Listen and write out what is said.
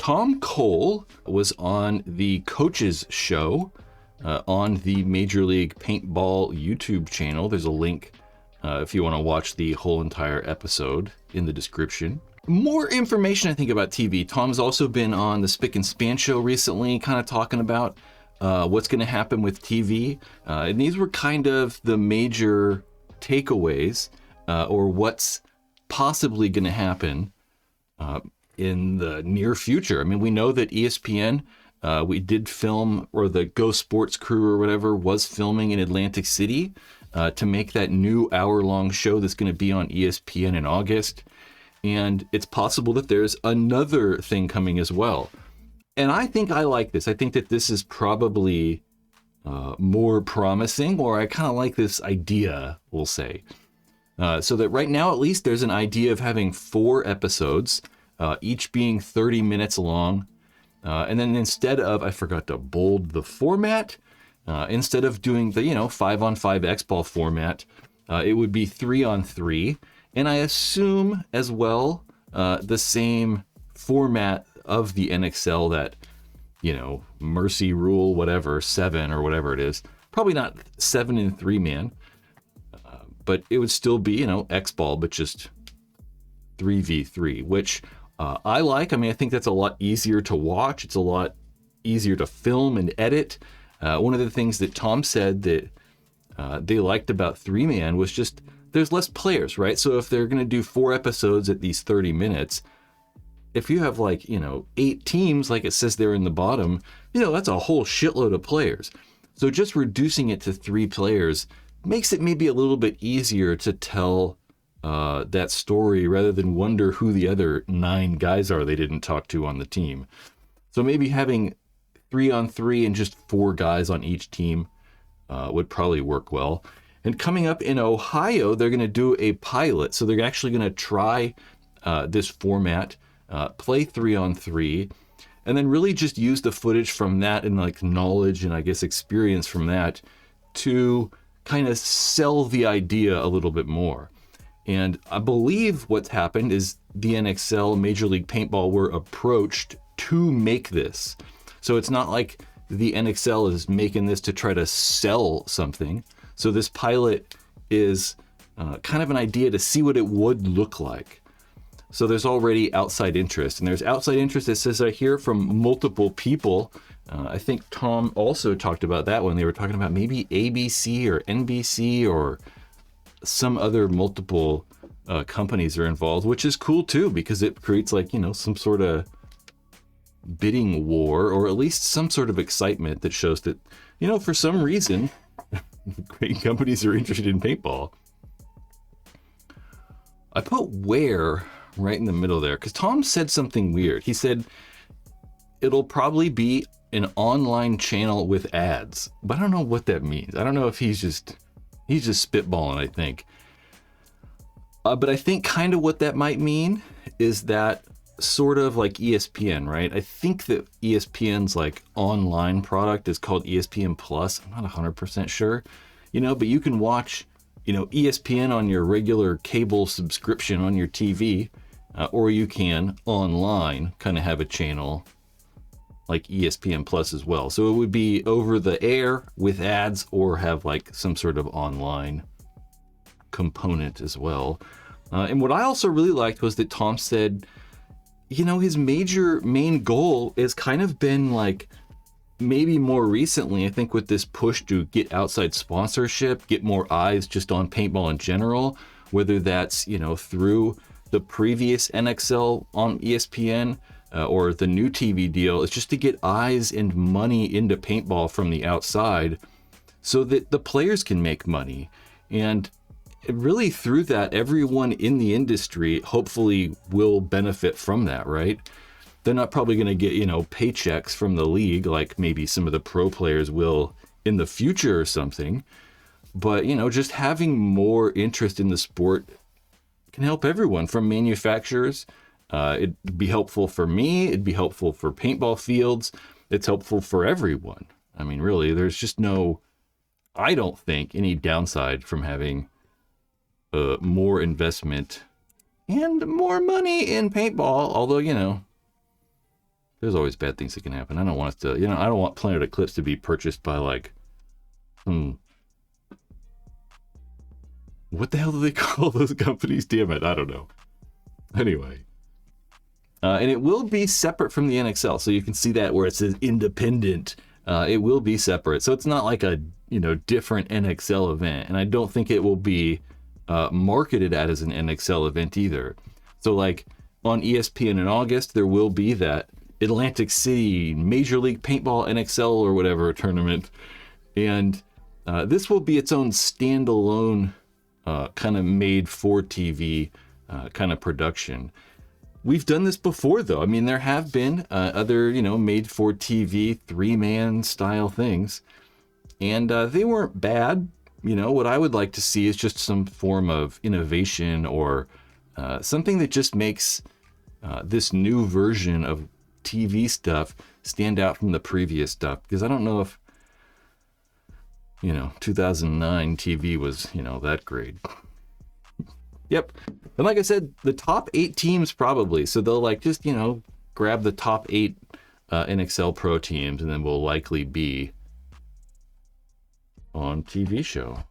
Tom Cole was on the Coaches Show on the Major League Paintball YouTube channel. There's a link if you want to watch the whole entire episode in the description. More information, I think, about TV. Tom's also been on the Spick and Span show recently, kind of talking about what's going to happen with TV. And these were kind of the major takeaways or what's possibly going to happen in the near future. I mean, we know that ESPN, we did film, or the Go Sports crew or whatever was filming in Atlantic City to make that new hour-long show that's going to be on ESPN in August. And it's possible that there's another thing coming as well. And I think I like this. I think that this is probably more promising, or I kind of like this idea, we'll say. So that right now, at least, there's an idea of having 4 episodes, each being 30 minutes long. And then instead of, I forgot to bold the format, instead of doing the, 5-on-5 X-Ball format, it would be 3-on-3. And I assume as well the same format of the NXL that, Mercy Rule, whatever, 7 or whatever it is. Probably not 7 and 3 man, but it would still be, X-Ball, but just 3v3, which I like. I mean, I think that's a lot easier to watch. It's a lot easier to film and edit. One of the things that Tom said that they liked about 3-man was just there's less players, right? So if they're going to do 4 episodes at these 30 minutes, if you have 8 teams, like it says there in the bottom, that's a whole shitload of players. So just reducing it to 3 players makes it maybe a little bit easier to tell that story rather than wonder who the other 9 guys are they didn't talk to on the team. So maybe having 3-on-3 and just 4 guys on each team would probably work well. And coming up in Ohio, they're going to do a pilot. So they're actually going to try this format, play 3-on-3, and then really just use the footage from that and knowledge and I guess experience from that to kind of sell the idea a little bit more. And I believe what's happened is the NXL, Major League Paintball, were approached to make this. So it's not like the NXL is making this to try to sell something. So this pilot is kind of an idea to see what it would look like. So there's already outside interest, and there's outside interest that says I hear from multiple people. I think Tom also talked about that when they were talking about maybe ABC or NBC or some other multiple companies are involved, which is cool too, because it creates some sort of bidding war, or at least some sort of excitement that shows that, for some reason, great companies are interested in paintball. I put where right in the middle there because Tom said something weird. He said it'll probably be an online channel with ads, but I don't know what that means. I don't know if he's just spitballing, I think. But I think kind of what that might mean is that sort of like ESPN, right? I think that ESPN's online product is called ESPN Plus. I'm not 100% sure, but you can watch, ESPN on your regular cable subscription on your TV, or you can online kind of have a channel like ESPN Plus as well. So it would be over the air with ads or have some sort of online component as well. And what I also really liked was that Tom said, his main goal has kind of been maybe more recently, I think with this push to get outside sponsorship, get more eyes just on paintball in general, whether that's, through the previous NXL on ESPN or the new TV deal, is just to get eyes and money into paintball from the outside so that the players can make money. And really through that, everyone in the industry hopefully will benefit from that, right? They're not probably going to get, paychecks from the league like maybe some of the pro players will in the future or something. But, just having more interest in the sport can help everyone, from manufacturers. It'd be helpful for me. It'd be helpful for paintball fields. It's helpful for everyone. I mean, really, there's just I don't think, any downside from having more investment and more money in paintball. Although, There's always bad things that can happen. I don't want us to, I don't want Planet Eclipse to be purchased by like what the hell do they call those companies? Damn it, I don't know. Anyway. And it will be separate from the NXL. So you can see that where it says independent. It will be separate. So it's not like a, different NXL event. And I don't think it will be marketed as an NXL event either. So like on ESPN in August, there will be that Atlantic City Major League Paintball NXL or whatever tournament. And this will be its own standalone kind of made for TV kind of production. We've done this before, though. I mean, there have been other, made for TV 3-man style things, and they weren't bad. What I would like to see is just some form of innovation or something that just makes this new version of TV stuff stand out from the previous stuff. Because I don't know if, 2009 TV was, that great. Yep. And like I said, the top 8 teams probably. So they'll like just, grab the top 8 NXL Pro teams and then we'll likely be on TV show.